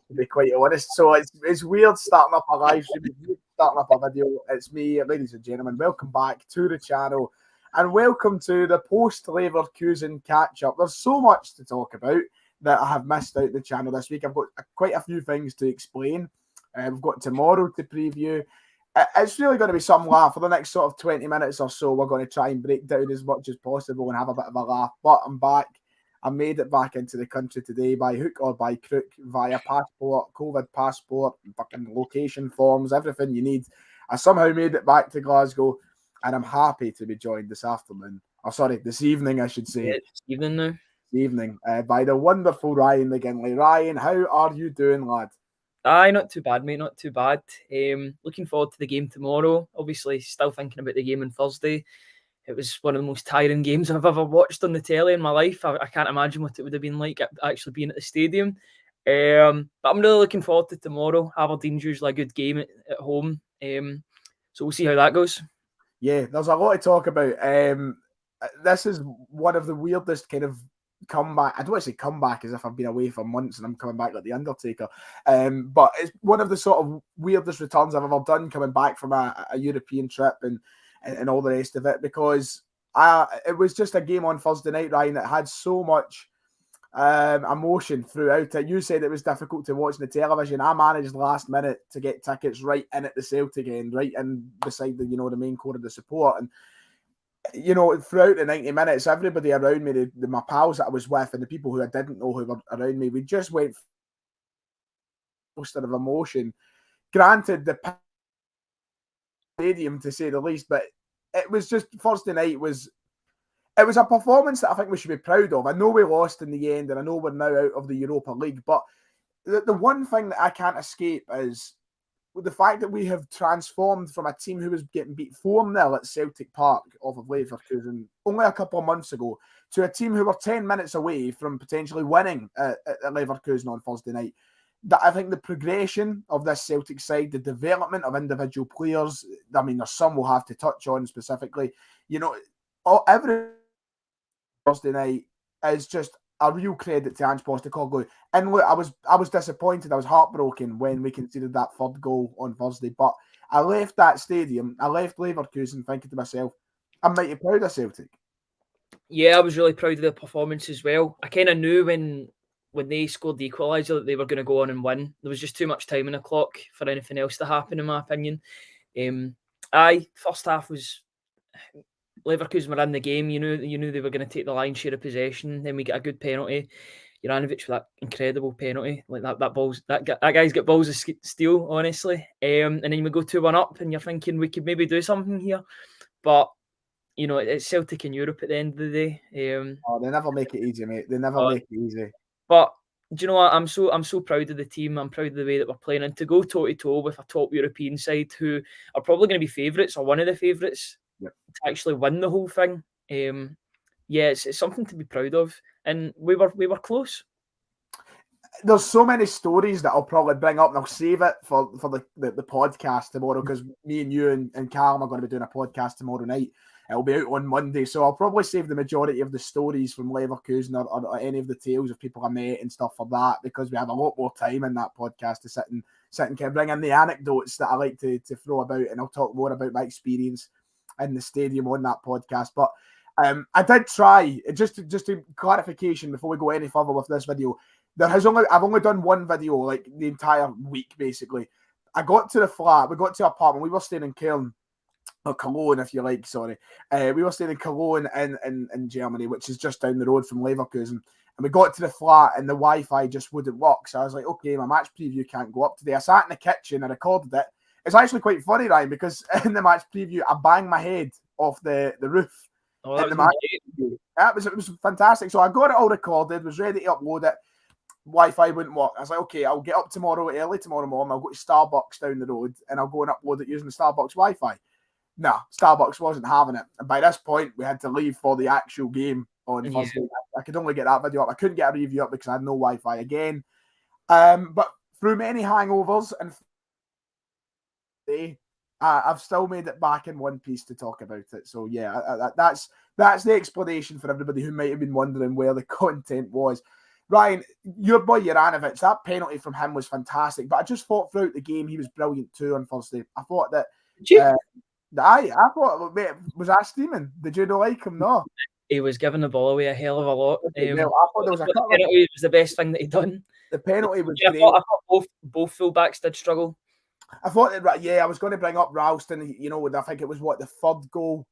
to be quite honest. So it's weird starting up a live stream, it's weird starting up a video. It's me, ladies and gentlemen. Welcome back to the channel and welcome to the Post-Leverkusen catch-up. There's so much to talk about that I have missed out the channel this week. I've got quite a few things to explain. We've got tomorrow to preview. It's really going to be some laugh. For the next sort of 20 minutes or so, we're going to try and break down as much as possible and have a bit of a laugh. But I'm back. I made it back into the country today by hook or by crook, via passport, COVID passport, fucking location forms, everything you need. I somehow made it back to Glasgow, and I'm happy to be joined this afternoon. Oh, sorry, this evening, I should say. Yeah, it's evening now. Evening, by the wonderful Ryan McGinley. Ryan, how are you doing, lad? Aye, not too bad, mate. Not too bad. Looking forward to the game tomorrow. Obviously, still thinking about the game on Thursday. It was one of the most tiring games I've ever watched on the telly in my life. I can't imagine what it would have been like actually being at the stadium. But I'm really looking forward to tomorrow. Aberdeen's usually a good game at home. So we'll see how that goes. Yeah, there's a lot to talk about. This is one of the weirdest kind of comeback. I don't want to say comeback as if I've been away for months and I'm coming back like the Undertaker. But it's one of the sort of weirdest returns I've ever done, coming back from a European trip and all the rest of it, because it was just a game on Thursday night, Ryan, that had so much emotion throughout it. You said it was difficult to watch on the television. I managed last minute to get tickets right in at the Celtic end, right in beside the the main core of the support. And throughout the 90 minutes, everybody around me, my pals that I was with and the people who I didn't know who were around me, we just went poster of emotion. Granted, the stadium, to say the least, but it was just Thursday night was a performance that I think we should be proud of. I know we lost in the end, and I know we're now out of the Europa League, but the one thing that I can't escape is the fact that we have transformed from a team who was getting beat 4-0 at Celtic Park off of Leverkusen only a couple of months ago to a team who were 10 minutes away from potentially winning at Leverkusen on Thursday night. That I think the progression of this Celtic side, the development of individual players, I mean, there's some we'll have to touch on specifically. Every Thursday night is just a real credit to Ange Postecoglou. And look, I was disappointed. I was heartbroken when we conceded that third goal on Thursday. But I left that stadium, I left Leverkusen thinking to myself, I'm mighty proud of Celtic. Yeah, I was really proud of their performance as well. I kind of knew when they scored the equaliser that they were going to go on and win. There was just too much time on the clock for anything else to happen, in my opinion. First half was Leverkusen were in the game. You knew they were going to take the lion's share of possession. Then we get a good penalty. Juranovic with that incredible penalty, like that guy's got balls of steel, honestly. And then we go 2-1 up, and you're thinking we could maybe do something here, but it's Celtic in Europe at the end of the day. They never make it easy, mate. They never make it easy. But do you know what? I'm so proud of the team. I'm proud of the way that we're playing, and to go toe to toe with a top European side who are probably going to be favourites or one of the favourites to actually win the whole thing. It's something to be proud of, and we were close. There's so many stories that I'll probably bring up, and I'll save it for the podcast tomorrow, because me and you and Callum are going to be doing a podcast tomorrow night. It'll be out on Monday, so I'll probably save the majority of the stories from Leverkusen or any of the tales of people I met and stuff for that, because we have a lot more time in that podcast to sit and kind of bring in the anecdotes that I like to throw about, and I'll talk more about my experience in the stadium on that podcast. But I did try, just a clarification before we go any further with this video. I've only done one video like the entire week, basically. I got to the flat, we got to our apartment, we were staying in Köln, or Cologne, if you like, sorry. We were staying in Cologne in Germany, which is just down the road from Leverkusen. And we got to the flat and the Wi-Fi just wouldn't work. So I was like, okay, my match preview can't go up today. I sat in the kitchen, I recorded it. It's actually quite funny, Ryan, because in the match preview, I banged my head off the roof. Oh, that was it was fantastic. So I got it all recorded, was ready to upload it. Wi-Fi wouldn't work. I was like, okay, I'll get up early tomorrow morning. I'll go to Starbucks down the road and I'll go and upload it using the Starbucks Wi-Fi. No, Starbucks wasn't having it. And by this point, we had to leave for the actual game on Thursday. I could only get that video up. I couldn't get a review up because I had no Wi-Fi again. But through many hangovers and I've still made it back in one piece to talk about it. So yeah, that's the explanation for everybody who might have been wondering where the content was. Ryan, your boy Juranovic, that penalty from him was fantastic. But I just thought throughout the game he was brilliant too on Thursday. I thought that. I thought, mate, was I steaming? Did you not like him? No. He was giving the ball away a hell of a lot. I thought there was a couple of penalty was the best thing that he done. The penalty was I great. thought both fullbacks did struggle. I thought that, I was going to bring up Ralston. You know, I think it was the third goal.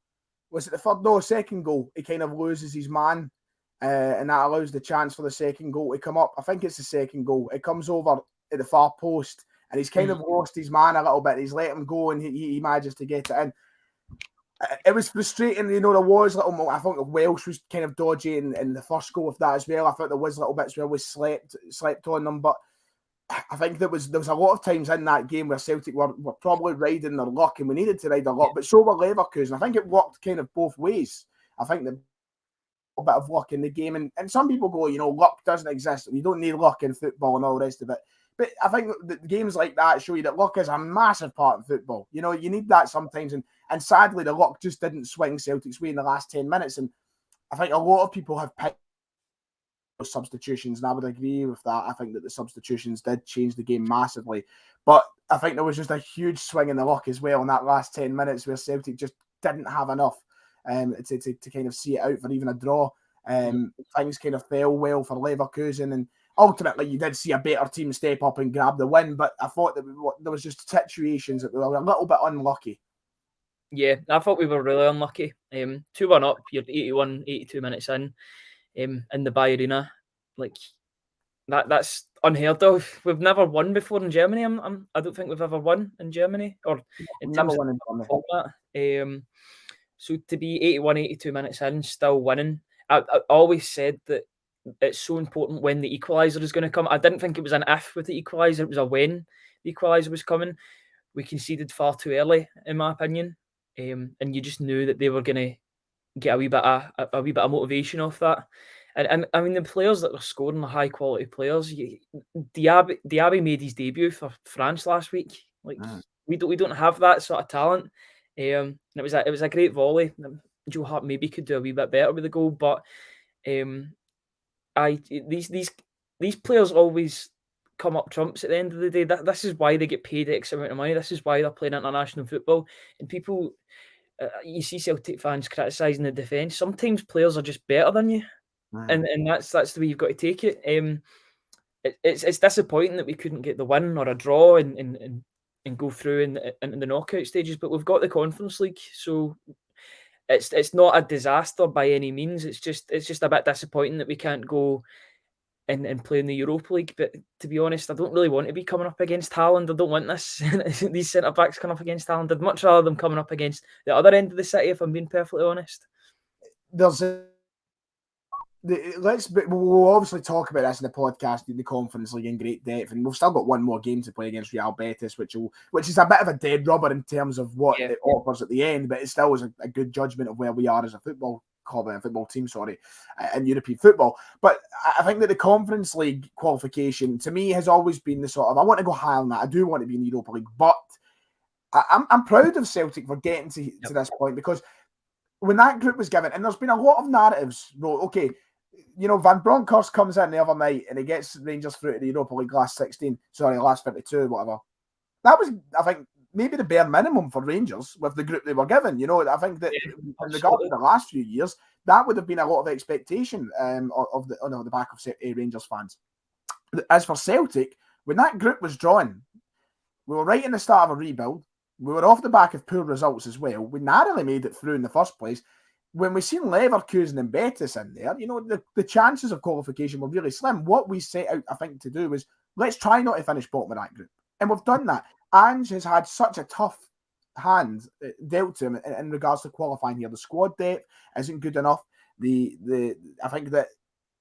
Was it the third? No, second goal. He kind of loses his man, and that allows the chance for the second goal to come up. I think it's the second goal. It comes over at the far post, and he's kind of lost his man a little bit. He's let him go, and he manages to get it in. It was frustrating, you know. There was little. I think Welsh was kind of dodgy in the first goal of that as well. I thought there was little bits where we slept on them, but I think there was a lot of times in that game where Celtic were probably riding their luck, and we needed to ride their luck, but so were Leverkusen. I think it worked kind of both ways. I think that a bit of luck in the game, and some people go, you know, luck doesn't exist. You don't need luck in football and all the rest of it. But I think that games like that show you that luck is a massive part of football. You know, you need that sometimes, and sadly the luck just didn't swing Celtic's way in the last 10 minutes, and I think a lot of people have picked substitutions, and I would agree with that. I think that the substitutions did change the game massively, but I think there was just a huge swing in the luck as well in that last 10 minutes where Celtic just didn't have enough to kind of see it out for even a draw. Things kind of fell well for Leverkusen, and ultimately you did see a better team step up and grab the win, but I thought that there was just situations that were a little bit unlucky. Yeah, I thought we were really unlucky. 2-1 up, you're 81, 82 minutes in the Bay Arena. Like, that's unheard of. We've never won before in Germany. I don't think we've ever won in Germany, or in never won in Germany. So to be 81, 82 minutes in, still winning, I always said that it's so important when the equaliser is going to come. I didn't think it was an if with the equaliser, it was a when the equaliser was coming. We conceded far too early, in my opinion, and you just knew that they were going to get a wee bit of motivation off that. And I mean, the players that were scoring, the high quality players. Diaby made his debut for France last week. Like, we don't have that sort of talent. And it was a great volley. Joe Hart maybe could do a wee bit better with the goal, but these players always come up trumps at the end of the day. This is why they get paid X amount of money. This is why they're playing international football. And people, you see Celtic fans criticising the defence. Sometimes players are just better than you, and that's the way you've got to take it. It's disappointing that we couldn't get the win or a draw and go through in the knockout stages, but we've got the Conference League, so it's not a disaster by any means. It's just a bit disappointing that we can't go and play in the Europa League. But to be honest, I don't really want to be coming up against Haaland. I don't want these centre backs coming up against Haaland. I'd much rather them coming up against the other end of the city, if I'm being perfectly honest. We'll obviously talk about this in the podcast in the Conference League in great depth, and we've still got one more game to play against Real Betis, which is a bit of a dead rubber in terms of what it offers at the end, but it still was a good judgment of where we are as a football team, in European football. But I think that the Conference League qualification to me has always been the sort of, I want to go higher than that. I do want to be in the Europa League, but I'm proud of Celtic for getting to this point, because when that group was given, and there's been a lot of narratives, okay, you know, Van Bronckhorst comes in the other night and he gets Rangers through to the Europa League last 52, whatever. That was, I think, maybe the bare minimum for Rangers with the group they were given. You know, I think that in regard to the last few years, that would have been a lot of expectation on the back of Rangers fans. As for Celtic, when that group was drawn, we were right in the start of a rebuild. We were off the back of poor results as well. We narrowly made it through in the first place. When we seen Leverkusen and Betis in there, you know, the chances of qualification were really slim. What we set out, I think, to do was, let's try not to finish bottom of that group. And we've done that. Ange has had such a tough hand dealt to him in regards to qualifying here. The squad depth isn't good enough. I think that,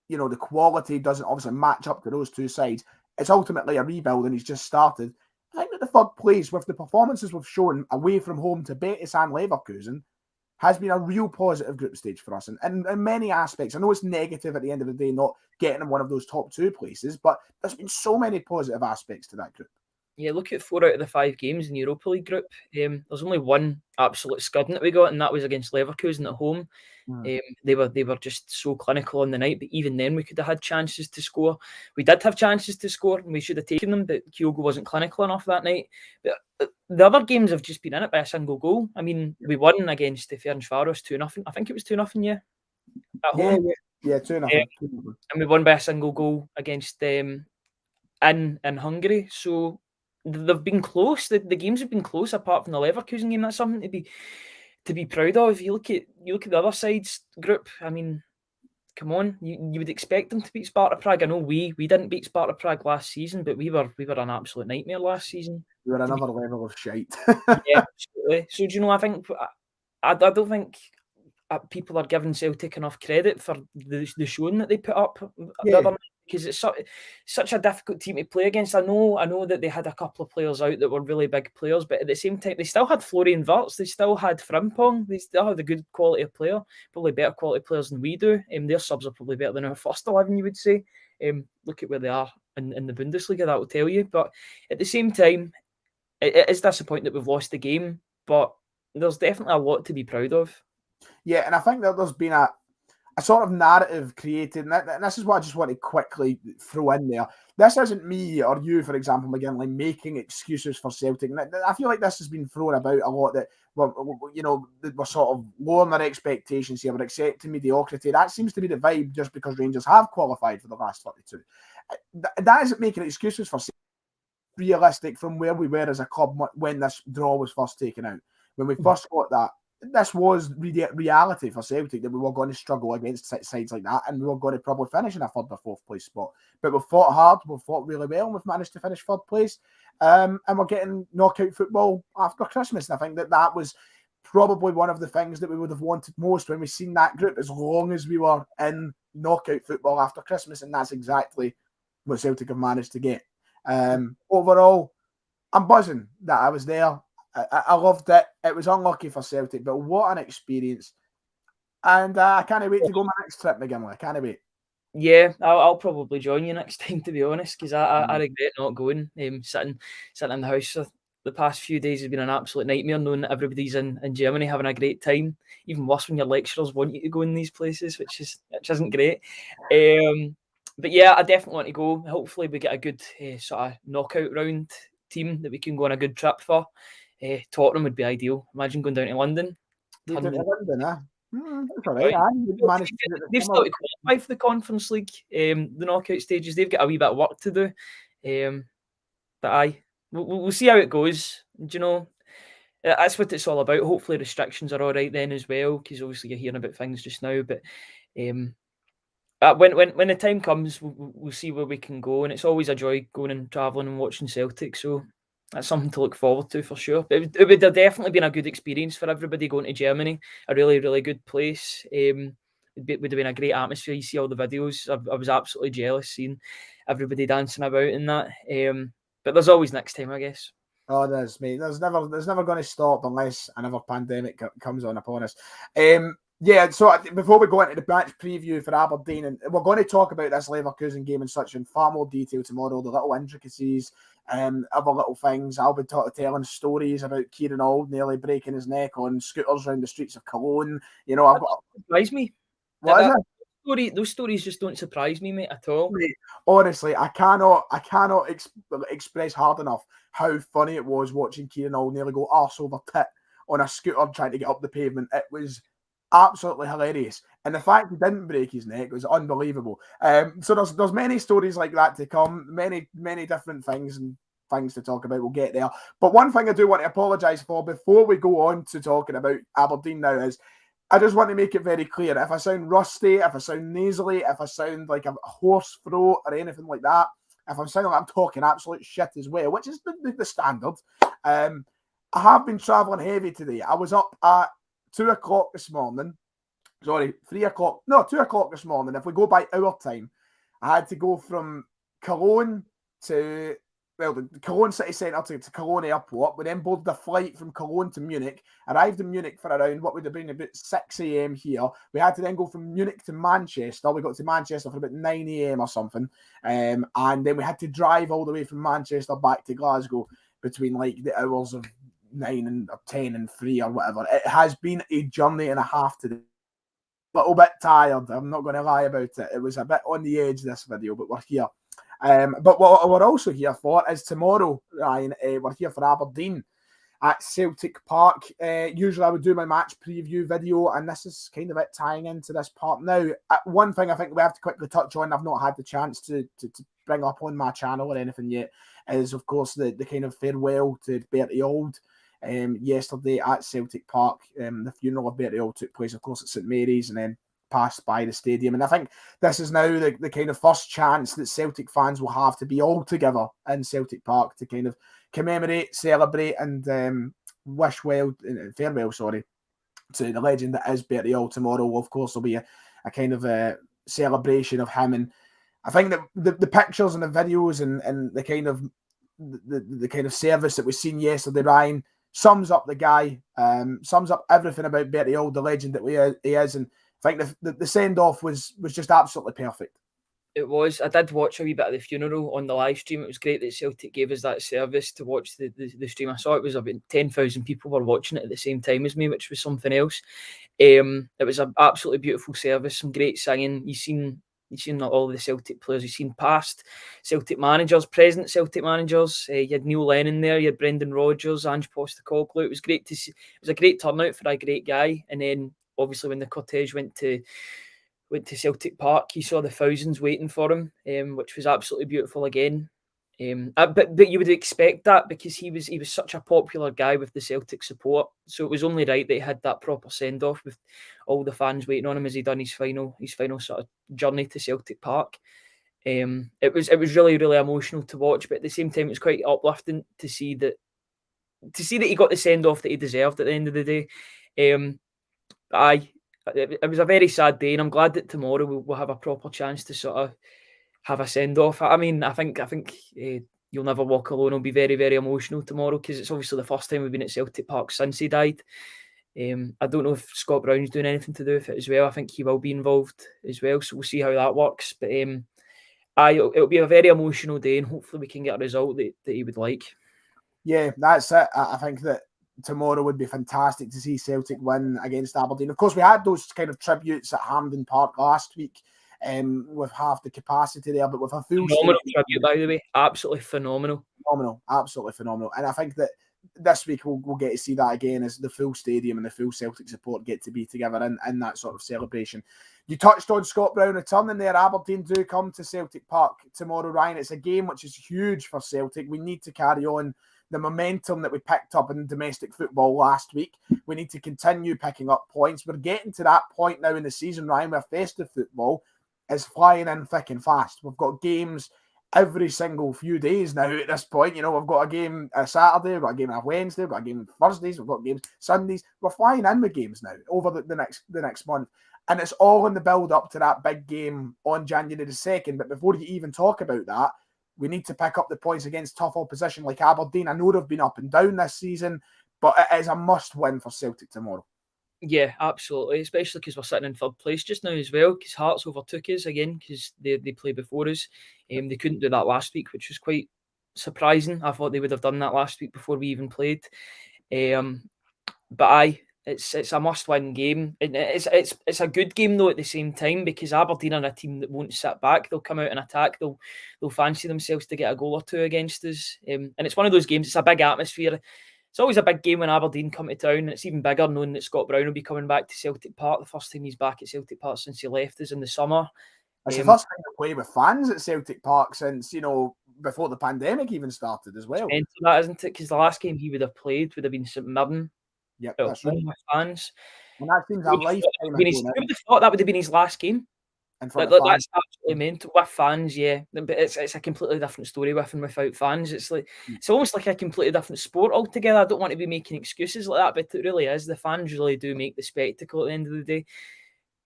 you know, the quality doesn't obviously match up to those two sides. It's ultimately a rebuild, and he's just started. I think that the third place, with the performances we've shown away from home to Betis and Leverkusen, has been a real positive group stage for us in many aspects. I know it's negative at the end of the day not getting in one of those top two places, but there's been so many positive aspects to that group. Yeah, look at 4 out of the 5 games in the Europa League group. There's only one absolute scudding that we got, and that was against Leverkusen at home. They were just so clinical on the night, but even then we could have had chances to score. We did have chances to score, and we should have taken them, but Kyogo wasn't clinical enough that night. But the other games have just been in it by a single goal. I mean, we won against the Ferencvaros 2-0. I think it was 2-0, yeah, at home. Yeah, 2-0. And we won by a single goal against them in Hungary. So they've been close. The games have been close, apart from the Leverkusen game. That's something to be proud of. You look at the other side's group. I mean, come on, you would expect them to beat Sparta Prague. I know we didn't beat Sparta Prague last season, but we were an absolute nightmare last season. We were another level of shite. Yeah, absolutely. So do you know? I think I don't think people are giving Celtic enough credit for the showing that they put up the other night, because it's such a difficult team to play against. I know that they had a couple of players out that were really big players, but at the same time, they still had Florian Wirtz, they still had Frimpong, they still had a good quality of player, probably better quality players than we do. Their subs are probably better than our first 11, you would say. Look at where they are in the Bundesliga, that will tell you. But at the same time, it is disappointing that we've lost the game, but there's definitely a lot to be proud of. Yeah, and I think that there's been a sort of narrative created, and this is what I just want to quickly throw in there. This isn't me or you, for example, McGinley, making excuses for Celtic. And I feel like this has been thrown about a lot, that we're sort of lowering our expectations here, we're accepting mediocrity. That seems to be the vibe just because Rangers have qualified for the last 32. That isn't making excuses for Celtic. Realistic from where we were as a club when this draw was first taken out. When we first got that, this was reality for Celtic, that we were going to struggle against sides like that, and we were going to probably finish in a 3rd or 4th place spot. But we've fought hard, we've fought really well, and we've managed to finish 3rd place. And we're getting knockout football after Christmas. And I think that was probably one of the things that we would have wanted most when we seen that group, as long as we were in knockout football after Christmas. And that's exactly what Celtic have managed to get. Overall, I'm buzzing that I was there. I loved it. It was unlucky for Celtic, but what an experience. And I can't wait to go my next trip, McGinley. I can't wait. Yeah, I'll probably join you next time, to be honest, because I regret not going. Sitting in the house for the past few days has been an absolute nightmare, knowing that everybody's in Germany having a great time. Even worse when your lecturers want you to go in these places, which isn't great. But yeah, I definitely want to go. Hopefully we get a good sort of knockout round team that we can go on a good trip for. Tottenham would be ideal. Imagine going down to London. Down to London, huh? That's all right. They've still to qualify for the Conference League, the knockout stages. They've got a wee bit of work to do. But we'll see how it goes. Do you know, that's what it's all about. Hopefully restrictions are all right then as well, because obviously you're hearing about things just now. But when the time comes, we'll see where we can go. And it's always a joy going and travelling and watching Celtic. So that's something to look forward to for sure. But it would have definitely been a good experience for everybody going to Germany. A really, really good place. It would have been a great atmosphere. You see all the videos. I was absolutely jealous seeing everybody dancing about in that. But there's always next time, I guess. Oh, there's, mate. There's never going to stop unless another pandemic comes on upon us. Yeah, so before we go into the match preview for Aberdeen, and we're going to talk about this Leverkusen game in far more detail tomorrow, the little intricacies, other little things. I'll be telling stories about Kieran Auld nearly breaking his neck on scooters around the streets of Cologne. You know, I've got... Surprise me. What is it? Those stories just don't surprise me, mate, at all. Mate, honestly, I cannot express hard enough how funny it was watching Kieran Auld nearly go arse over tit on a scooter trying to get up the pavement. It was absolutely hilarious, and the fact he didn't break his neck was unbelievable. So there's many stories like that to come, many different things and things to talk about. We'll get there, but one thing I do want to apologise for before we go on to talking about Aberdeen now is I just want to make it very clear: if I sound rusty, if I sound nasally, if I sound like a hoarse throat or anything like that, if I'm sounding like I'm talking absolute shit as well, which is the standard, I have been travelling heavy today. I was up at 2 o'clock this morning. Sorry, 3 o'clock. No, 2 o'clock this morning. If we go by our time, I had to go from Cologne to the Cologne city centre to Cologne airport. We then boarded a flight from Cologne to Munich, arrived in Munich for around what would have been about 6 a.m. here. We had to then go from Munich to Manchester. We got to Manchester for about 9 a.m. or something. And then we had to drive all the way from Manchester back to Glasgow between like the hours of 9 and or 10 and 3 or whatever. It has been a journey and a half today. A little bit tired. I'm not going to lie about it. It was a bit on the edge, this video, but we're here. But what we're also here for is tomorrow, Ryan. We're here for Aberdeen at Celtic Park. Usually I would do my match preview video, and this is kind of it tying into this part now. One thing I think we have to quickly touch on, I've not had the chance to bring up on my channel or anything yet, is of course the kind of farewell to Bertie Auld yesterday at Celtic Park. The funeral of Bertie Auld took place, of course, at St Mary's and then passed by the stadium. And I think this is now the kind of first chance that Celtic fans will have to be all together in Celtic Park to kind of commemorate, celebrate, and wish farewell, to the legend that is Bertie Auld. Tomorrow, of course, will be a kind of a celebration of him. And I think that the pictures and the videos and the kind of service that we've seen yesterday, Ryan, sums up the guy, sums up everything about Bertie Auld, the legend that he is. And I think the send-off was just absolutely perfect. It was. I did watch a wee bit of the funeral on the live stream. It was great that Celtic gave us that service to watch the stream. I saw it was about 10,000 people were watching it at the same time as me, which was something else. It was an absolutely beautiful service, some great singing. You've seen all the Celtic players. You've seen past Celtic managers, present Celtic managers. You had Neil Lennon there. You had Brendan Rodgers, Ange Postecoglou. It was great to see. It was a great turnout for a great guy. And then obviously when the cortege went to Celtic Park, you saw the thousands waiting for him, which was absolutely beautiful again. But you would expect that because he was such a popular guy with the Celtic support. So it was only right that he had that proper send off with all the fans waiting on him as he done his final sort of journey to Celtic Park. It was really, really emotional to watch, but at the same time it was quite uplifting to see that he got the send off that he deserved at the end of the day. It was a very sad day, and I'm glad that tomorrow we'll have a proper chance to sort of have a send off. I mean, I think You'll Never Walk Alone will be very, very emotional tomorrow because it's obviously the first time we've been at Celtic Park since he died. I don't know if Scott Brown's doing anything to do with it as well. I think he will be involved as well, so we'll see how that works. But it'll be a very emotional day, and hopefully we can get a result that he would like. Yeah, that's it. I think that tomorrow would be fantastic to see Celtic win against Aberdeen. Of course, we had those kind of tributes at Hampden Park last week with half the capacity there, but with a full phenomenal tribute, by the way. Absolutely phenomenal. Absolutely phenomenal. And I think that this week we'll get to see that again as the full stadium and the full Celtic support get to be together in that sort of celebration. You touched on Scott Brown returning there. Aberdeen do come to Celtic Park tomorrow, Ryan. It's a game which is huge for Celtic. We need to carry on the momentum that we picked up in domestic football last week. We need to continue picking up points. We're getting to that point now in the season, Ryan, where festive football is flying in thick and fast. We've got games every single few days now at this point. You know, we've got a game on Saturday, we've got a game on Wednesday, we've got a game on Thursdays, we've got games Sundays. We're flying in with games now over the next month. And it's all in the build up to that big game on January the 2nd. But before you even talk about that, we need to pick up the points against tough opposition like Aberdeen. I know they've been up and down this season, but it is a must-win for Celtic tomorrow. Yeah, absolutely, especially because we're sitting in third place just now as well, because Hearts overtook us again because they played before us. They couldn't do that last week, which was quite surprising. I thought they would have done that last week before we even played. But it's a must-win game. It's a good game though at the same time because Aberdeen are a team that won't sit back. They'll come out and attack. They'll fancy themselves to get a goal or two against us. And it's one of those games. It's a big atmosphere. It's always a big game when Aberdeen come to town. And it's even bigger knowing that Scott Brown will be coming back to Celtic Park. The first time he's back at Celtic Park since he left us in the summer. It's the first time to play with fans at Celtic Park since, before the pandemic even started as well. Into that, isn't it? Because the last game he would have played would have been St Mirren. Yep, that's right. With fans. And that seems a lifetime ago. Who would have thought that would have been his last game? That's absolutely mental. With fans, yeah. But it's a completely different story with and without fans. It's almost like a completely different sport altogether. I don't want to be making excuses like that, but it really is. The fans really do make the spectacle at the end of the day.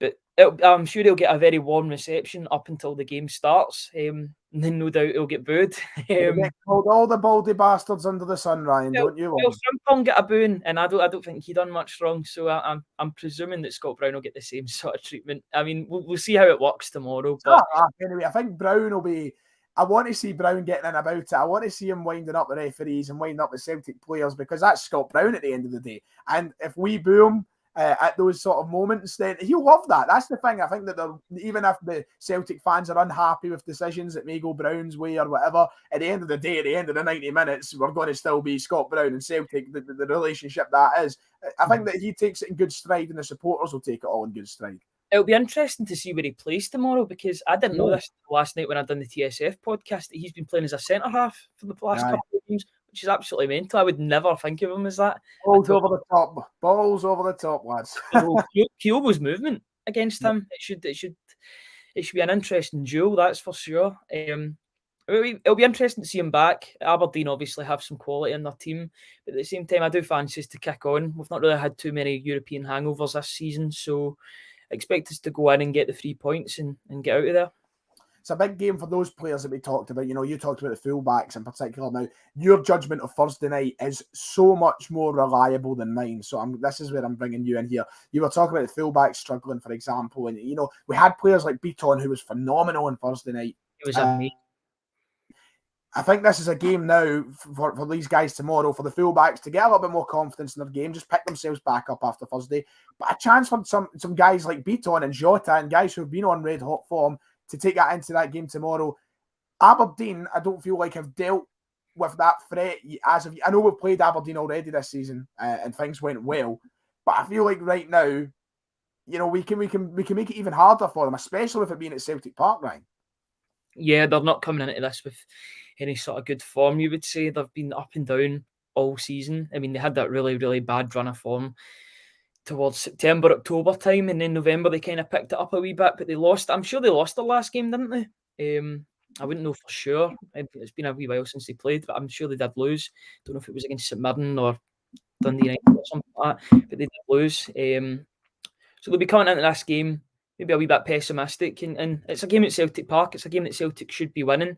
But I'm sure he'll get a very warm reception up until the game starts. And then no doubt he'll get booed. He'll get called all the baldy bastards under the sun, Ryan, don't you? Well, Frimpong get a booing, and I don't think he done much wrong. So I'm presuming that Scott Brown will get the same sort of treatment. I mean, we'll see how it works tomorrow. But anyway, I think Brown will be. I want to see Brown getting in about it. I want to see him winding up the referees and winding up the Celtic players, because that's Scott Brown at the end of the day. And if we boo him at those sort of moments, then he'll love that. That's the thing. I think that even if the Celtic fans are unhappy with decisions that may go Brown's way or whatever, at the end of the day, at the end of the 90 minutes, we're going to still be Scott Brown and Celtic, the relationship that is. I think that he takes it in good stride, and the supporters will take it all in good stride. It'll be interesting to see where he plays tomorrow, because I didn't know this last night when I'd done the TSF podcast, that he's been playing as a centre-half for the last couple of games, which is absolutely mental. I would never think of him as that. Balls over the top. Balls over the top, lads. Kyogo's movement against him, it should be an interesting duel, that's for sure. It'll be interesting to see him back. Aberdeen obviously have some quality in their team, but at the same time, I do fancy us to kick on. We've not really had too many European hangovers this season, so I expect us to go in and get the 3 points and get out of there. It's a big game for those players that we talked about. You know, you talked about the fullbacks in particular. Now, your judgment of Thursday night is so much more reliable than mine. So this is where I'm bringing you in here. You were talking about the fullbacks struggling, for example. And, you know, we had players like Beaton, who was phenomenal on Thursday night. It was amazing. I think this is a game now for these guys tomorrow, for the fullbacks to get a little bit more confidence in their game, just pick themselves back up after Thursday. But a chance for some guys like Beaton and Jota and guys who've been on red hot form to take that into that game tomorrow. Aberdeen, I don't feel like have dealt with that threat as of. I know we've played Aberdeen already this season and things went well, but I feel like right now, you know, we can make it even harder for them, especially with it being at Celtic Park, Ryan. Yeah, they're not coming into this with any sort of good form, you would say. They've been up and down all season. I mean, they had that really, really bad run of form towards September, October time, and then November they kind of picked it up a wee bit, but they lost. I'm sure they lost their last game, didn't they? I wouldn't know for sure. It's been a wee while since they played, but I'm sure they did lose. Don't know if it was against St Mirren or Dundee United or something like that, but they did lose. So they'll be coming into this game maybe a wee bit pessimistic, and it's a game at Celtic Park. It's a game that Celtic should be winning.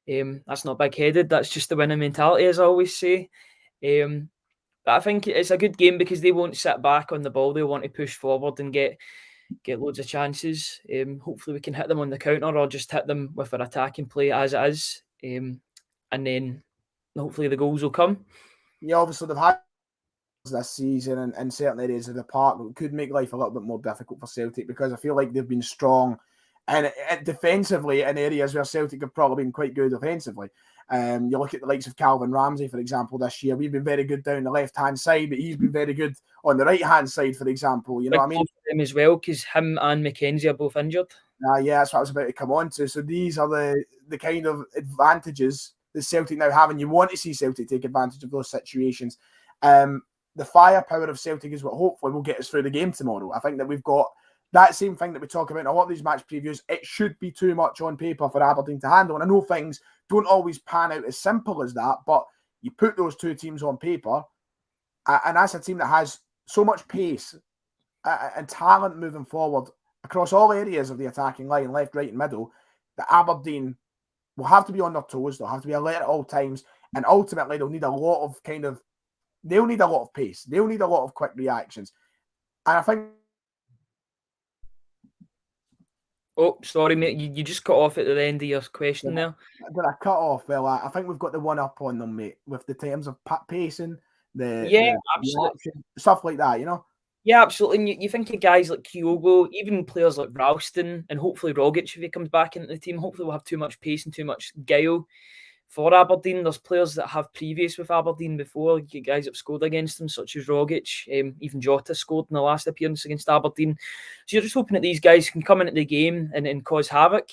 That's not big-headed. That's just the winning mentality, as I always say. But I think it's a good game because they won't sit back on the ball. They want to push forward and get loads of chances. Hopefully we can hit them on the counter or just hit them with our attacking play as it is. And then hopefully the goals will come. Yeah, obviously they've had this season and certain areas of the park could make life a little bit more difficult for Celtic, because I feel like they've been strong and defensively in areas where Celtic have probably been quite good offensively. You look at the likes of Calvin Ramsey, for example, this year. We've been very good down the left-hand side, but he's been very good on the right-hand side, for example. You know what I mean? Him as well, because him and McKenzie are both injured. Yeah, that's what I was about to come on to. So these are the kind of advantages that Celtic now have, and you want to see Celtic take advantage of those situations. The firepower of Celtic is what hopefully will get us through the game tomorrow. I think that we've got that same thing that we talk about in a lot of these match previews. It should be too much on paper for Aberdeen to handle. And I know things don't always pan out as simple as that, but you put those two teams on paper, and that's a team that has so much pace and talent moving forward across all areas of the attacking line, left, right, and middle, that Aberdeen will have to be on their toes. They'll have to be alert at all times. And ultimately, they'll need a lot of pace. They'll need a lot of quick reactions. And I think... Oh, sorry, mate. You just cut off at the end of your question there. Did I cut off? Well, I think we've got the one up on them, mate, with the terms of pacing, absolutely. reaction, stuff like that, you know? Yeah, absolutely. And you think of guys like Kyogo, even players like Ralston, and hopefully Rogic, if he comes back into the team, hopefully we'll have too much pace and too much guile for Aberdeen. There's players that have previous with Aberdeen before, guys that have scored against them, such as Rogic. Even Jota scored in the last appearance against Aberdeen. So you're just hoping that these guys can come into the game and cause havoc.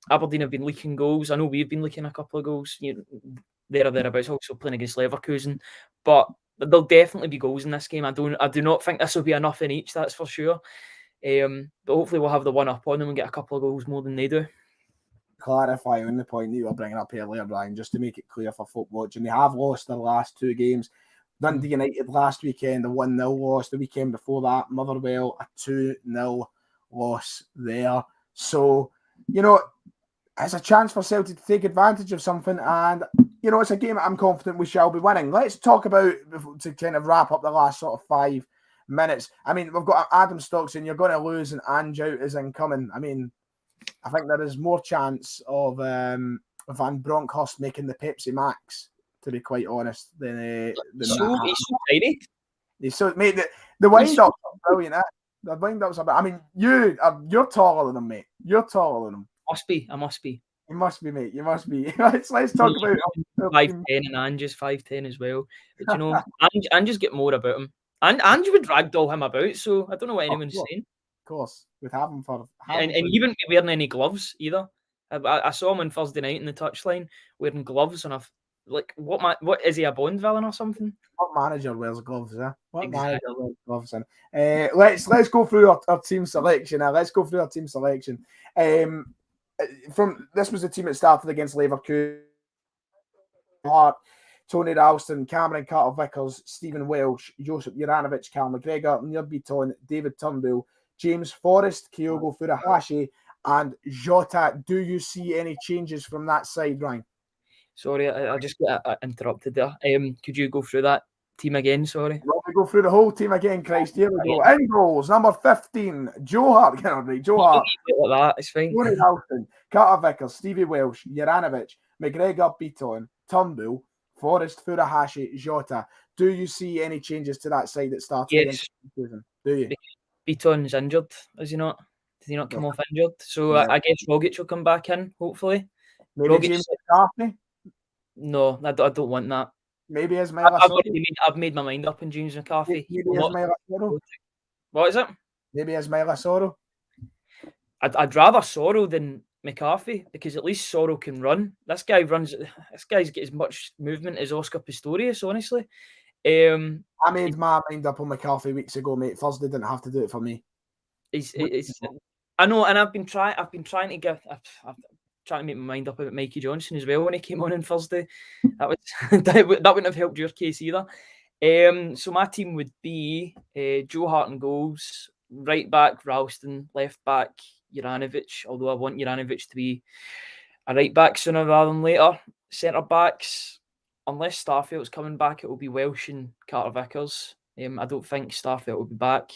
Aberdeen have been leaking goals. I know we've been leaking a couple of goals, there or thereabouts, also playing against Leverkusen. But there'll definitely be goals in this game. I do not think this will be enough in each, that's for sure. But hopefully we'll have the one up on them and get a couple of goals more than they do. Clarify on the point that you were bringing up earlier, Brian, just to make it clear for folk watching. They have lost their last two games. Dundee United last weekend, a 1-0 loss. The weekend before that, Motherwell, a 2-0 loss there. So, it's a chance for Celtic to take advantage of something, and it's a game I'm confident we shall be winning. Let's talk about, to kind of wrap up the last sort of 5 minutes. I mean, we've got Adam Stocks, and you're going to lose, and Ange out is incoming. I mean, I think there is more chance of Van Bronckhorst making the Pepsi Max, to be quite honest, than he's so tiny. He's so, mate, the wind-ups are brilliant. The wind-ups are brilliant. I mean, you're taller than him, mate. You're taller than him. I must be. You must be, mate. You must be. Let's talk about 5'10", and Ange's 5'10" as well. But Ange's get more about him. And Ange would ragdoll him about, so I don't know what anyone's saying. Of course, we'd have him for. And he wouldn't be wearing any gloves either. I saw him on Thursday night in the touchline wearing gloves, and what is he, a Bond villain or something? What manager wears gloves? What exactly. Manager wears gloves? Let's go through our team selection now. Let's go through our team selection. This was the team that started against Leverkusen. Tony Ralston, Cameron Carter-Vickers, Stephen Welsh, Josip Juranovic, Cal McGregor, Nir Bitton, David Turnbull, James Forrest, Kyogo Furuhashi, and Jota. Do you see any changes from that side, Ryan? Sorry, I just got interrupted there. Could you go through that team again? Sorry. Well, we go through the whole team again, Christ. Here we go. In goals, number 15, Joe Hart. Joe Hart. Like that, it's fine. Tony Ralston, Carter-Vickers, Stevie Welsh, Juranovic, McGregor, Bitton, Turnbull, Forrest, Furuhashi, Jota. Do you see any changes to that side that started against Leverkusen? Do you? Bitton's injured, is he not? Did he not come off injured? So I guess Rogic will come back in, hopefully. Maybe Rogic, James McCarthy? No, I don't want that. Maybe Ismail I've made my mind up on James McCarthy. Maybe Ismail Assoro? What is it? Maybe Ismail Assoro? I'd rather Sorrow than McCarthy, because at least Sorrow can run. This guy's got as much movement as Oscar Pistorius, honestly. I made my mind up on McCarthy weeks ago, mate. Thursday didn't have to do it for me. I know, and I've been trying to get. I've trying to make my mind up about Mikey Johnson as well when he came on Thursday. That wouldn't have helped your case either. So my team would be Joe Hart in goals, right back Ralston, left back Juranovic, although I want Juranovic to be a right back sooner rather than later. Centre backs, unless Starfelt's coming back, it will be Welsh and Carter-Vickers. I don't think Starfelt will be back.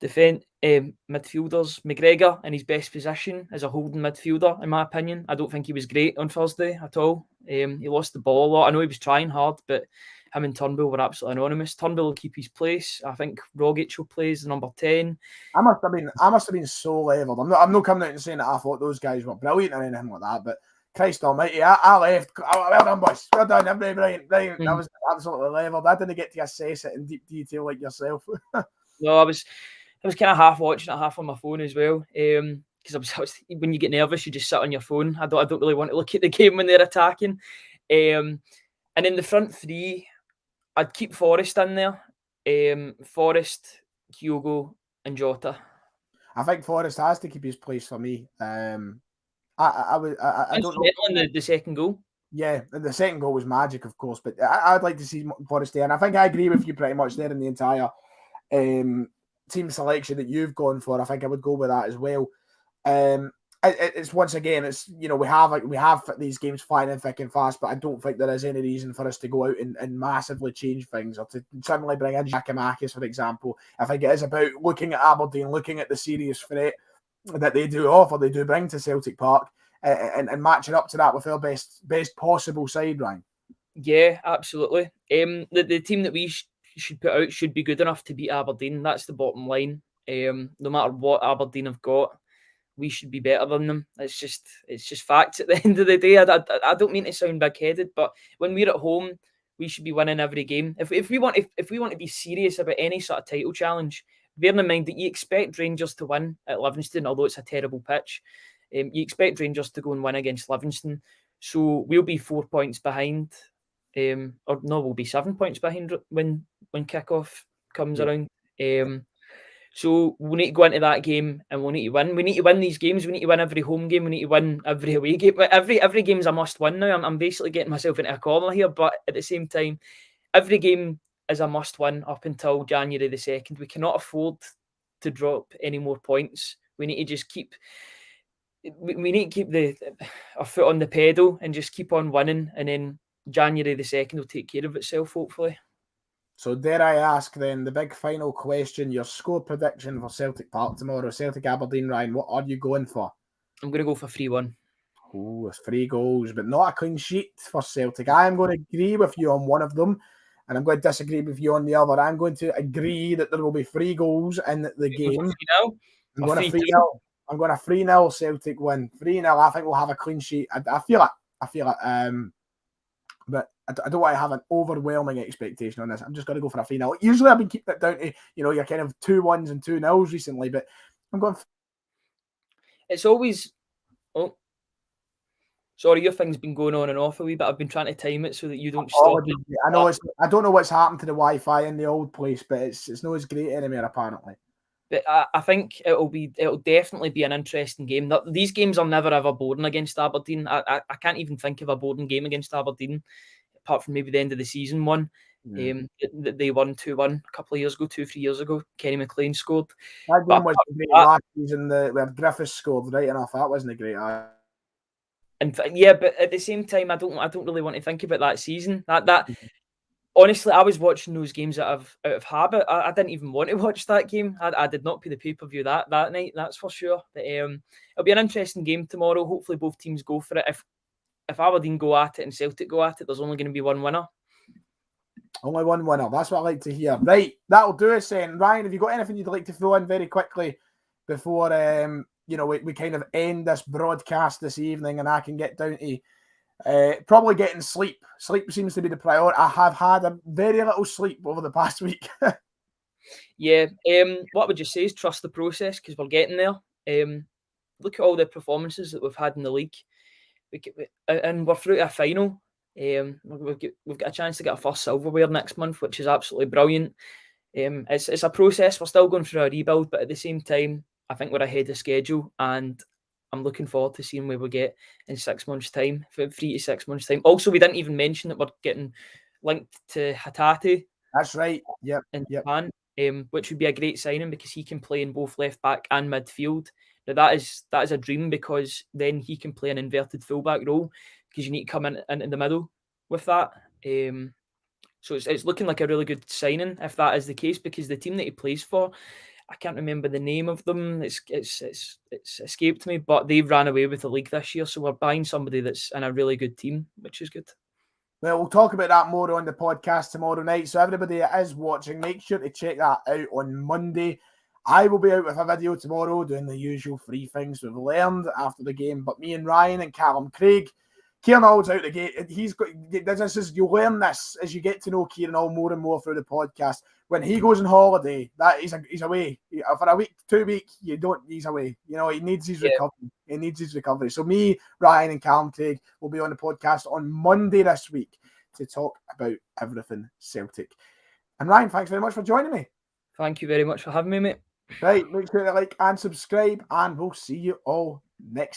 Midfielders, McGregor in his best position as a holding midfielder, in my opinion. I don't think he was great on Thursday at all. He lost the ball a lot. I know he was trying hard, but him and Turnbull were absolutely anonymous. Turnbull will keep his place. I think Rogic will play as the number 10. I must have been so leveled. I'm not coming out and saying that I thought those guys were brilliant or anything like that, but Christ almighty, I left. Well done, boys. Well done, everybody. Brilliant. That was absolutely leveled. I didn't get to assess it in deep detail like yourself. No, I was kind of half watching it, half on my phone as well. Because I was when you get nervous, you just sit on your phone. I don't really want to look at the game when they're attacking. And in the front three, I'd keep Forrest in there. Forrest, Kyogo, and Jota. I think Forrest has to keep his place for me. I don't know. In the second goal. Yeah, the second goal was magic, of course, but I'd like to see Forrest there. And I think I agree with you pretty much there in the entire team selection that you've gone for. I think I would go with that as well. It's once again, it's we have these games flying in thick and fast, but I don't think there is any reason for us to go out and massively change things or to suddenly bring in Giakoumakis, for example. I think it is about looking at Aberdeen, looking at the serious threat that they do offer, they do bring to Celtic Park, and matching up to that with our best possible side, Ryan. Yeah, absolutely. The team that we should put out should be good enough to beat Aberdeen. That's the bottom line. No matter what Aberdeen have got, we should be better than them. It's just facts at the end of the day. I don't mean to sound big-headed, but when we're at home, we should be winning every game. If we want to be serious about any sort of title challenge, bearing in mind that you expect Rangers to win at Livingston, although it's a terrible pitch. You expect Rangers to go and win against Livingston, so we'll be 4 points behind. We'll be 7 points behind when kickoff comes around. So we'll need to go into that game and we'll need to win. We need to win these games. We need to win every home game. We need to win every away game. Every game's a must win now. I'm basically getting myself into a corner here, but at the same time, every game is a must win up until January the 2nd. We cannot afford to drop any more points. We need to just keep our foot on the pedal and just keep on winning, and then January the 2nd will take care of itself, hopefully. So dare I ask then, the big final question, your score prediction for Celtic Park tomorrow, Celtic Aberdeen, Ryan, what are you going for? I'm going to go for 3-1. Oh, it's 3 goals, but not a clean sheet for Celtic. I am going to agree with you on one of them, and I'm going to disagree with you on the other. I'm going to agree that there will be 3 goals in the game. I'm going to 3-0. I'm going to 3-0 Celtic win. 3-0. I think we'll have a clean sheet. I feel it. But I don't want to have an overwhelming expectation on this. I'm just going to go for a 3-0. Usually I've been keeping it down to, your kind of 2-1s and 2-0s recently, but I'm going. It's always. Oh, sorry, your thing's been going on and off a wee bit. I've been trying to time it so that you don't stop. I know I don't know what's happened to the Wi-Fi in the old place, but it's not as great anymore apparently. But I think it'll definitely be an interesting game. These games are never ever boring against Aberdeen. I can't even think of a boring game against Aberdeen, apart from maybe the end of the season one. They won 2-1 a couple of years ago, 2-3 years ago. Kenny McLean scored. That game was great last season. Where Griffiths scored right enough. That wasn't a great. And yeah, but at the same time, I don't really want to think about that season. That honestly, I was watching those games out of habit. I didn't even want to watch that game. I did not pay the pay-per-view that night, that's for sure. But it'll be an interesting game tomorrow. Hopefully both teams go for it. If Aberdeen go at it and Celtic go at it, there's only going to be one winner. Only one winner. That's what I like to hear. Right, that'll do us then. Ryan, have you got anything you'd like to throw in very quickly before we kind of end this broadcast this evening and I can get down to probably getting sleep. Sleep seems to be the priority. I have had a very little sleep over the past week. Yeah. What would you say is trust the process, because we're getting there. Look at all the performances that we've had in the league, and we're through to a final. We've got a chance to get a first silverware next month, which is absolutely brilliant. It's a process. We're still going through a rebuild, but at the same time, I think we're ahead of schedule, and I'm looking forward to seeing where we get in 6 months' time, 3 to 6 months' time. Also, we didn't even mention that we're getting linked to Hatate. That's right. Yep. In Japan, which would be a great signing because he can play in both left back and midfield. Now that is a dream, because then he can play an inverted fullback role, because you need to come in the middle with that. So it's looking like a really good signing if that is the case, because the team that he plays for, I can't remember the name of them. It's escaped me, but they've ran away with the league this year. So we're buying somebody that's in a really good team, which is good. Well, we'll talk about that more on the podcast tomorrow night. So everybody that is watching, make sure to check that out on Monday. I will be out with a video tomorrow doing the usual 3 things we've learned after the game. But me and Ryan and Callum Craig, Kieran All's out the gate. You learn this as you get to know Kieran All more and more through the podcast. When he goes on holiday, he's away for a week, 2 weeks. He's away. He needs his recovery. He needs his recovery. So me, Ryan, and Callum Craig will be on the podcast on Monday this week to talk about everything Celtic. And Ryan, thanks very much for joining me. Thank you very much for having me, mate. Right, make sure to like and subscribe, and we'll see you all next